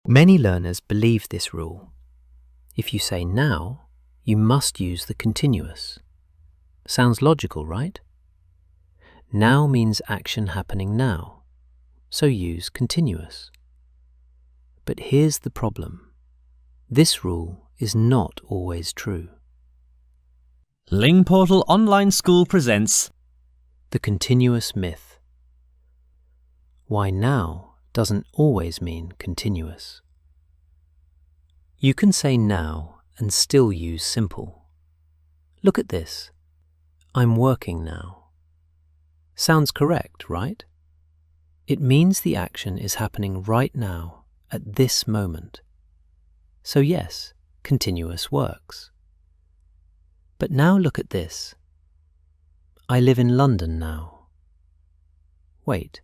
Many learners believe this rule. If you say now, you must use the continuous. Sounds logical, right? Now means action happening now, so use continuous. But here's the problem. This rule is not always true. Lingportal Online School presents The continuous myth. Why now doesn't always mean continuous. You can say now and still use simple. Look at this. I'm working now. Sounds correct, right? It means the action is happening right now, at this moment. So yes, continuous works. But now look at this. I live in London now. Wait,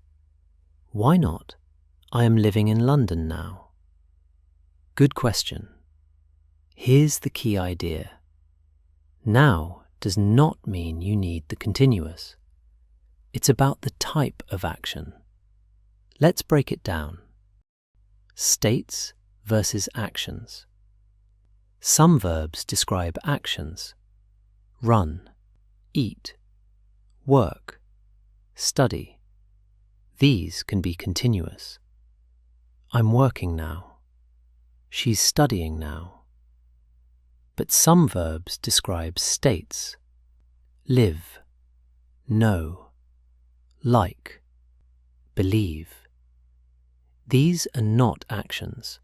why not? I am living in London now. Good question. Here's the key idea. Now does not mean you need the continuous. It's about the type of action. Let's break it down. States versus actions. Some verbs describe actions. Run, eat, work, study. These can be continuous. I'm working now. She's studying now. But some verbs describe states. Live, know, like, believe. These are not actions.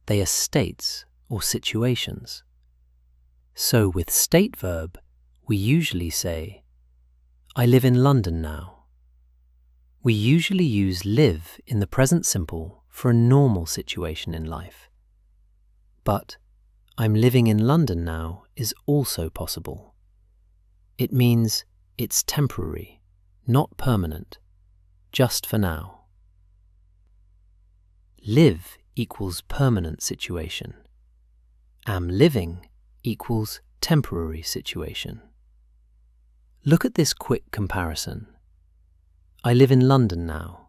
They are states or situations. So with state verb, we usually say, I live in London now. We usually use live in the present simple for a normal situation in life. But I'm living in London now is also possible. It means it's temporary, not permanent, just for now. Live equals permanent situation. Am living equals temporary situation. Look at this quick comparison. I live in London now.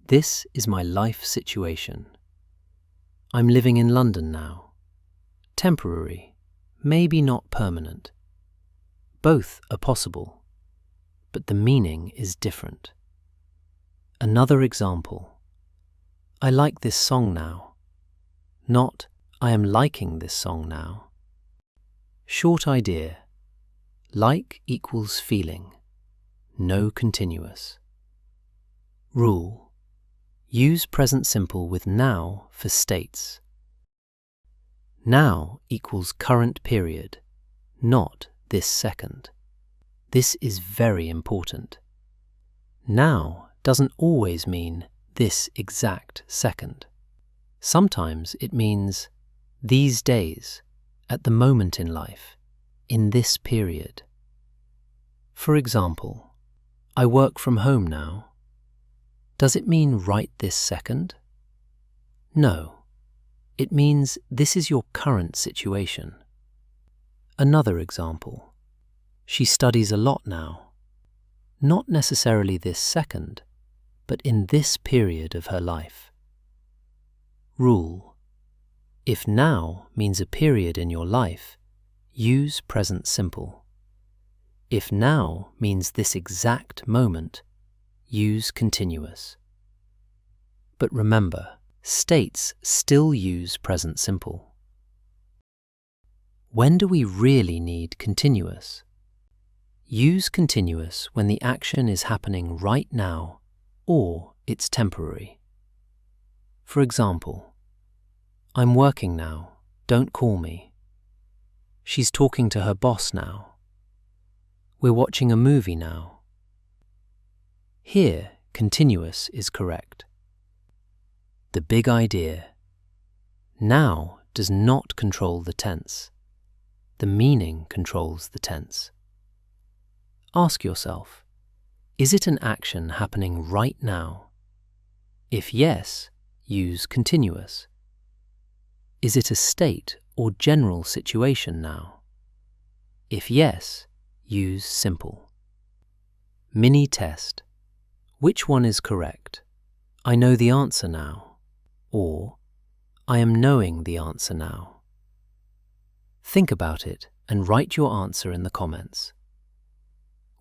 This is my life situation. I'm living in London now. Temporary, maybe not permanent. Both are possible, but the meaning is different. Another example. I like this song now. Not, I am liking this song now. Short idea. Like equals feeling. No continuous. Rule. Use present simple with now for states. Now equals current period, not this second. This is very important. Now doesn't always mean this exact second. Sometimes it means these days, at the moment in life, in this period. For example, I work from home now. Does it mean right this second? No. It means this is your current situation. Another example. She studies a lot now. Not necessarily this second, but in this period of her life. Rule. If now means a period in your life, use present simple. If now means this exact moment, use continuous. But remember, states still use present simple. When do we really need continuous? Use continuous when the action is happening right now or it's temporary. For example, I'm working now, don't call me. She's talking to her boss now. We're watching a movie now. Here, continuous is correct. The big idea. Now does not control the tense. The meaning controls the tense. Ask yourself, is it an action happening right now? If yes, use continuous. Is it a state or general situation now? If yes, use simple. Mini test. Which one is correct? I know the answer now. Or, I am knowing the answer now. Think about it and write your answer in the comments.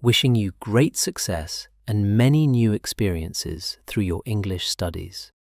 Wishing you great success and many new experiences through your English studies.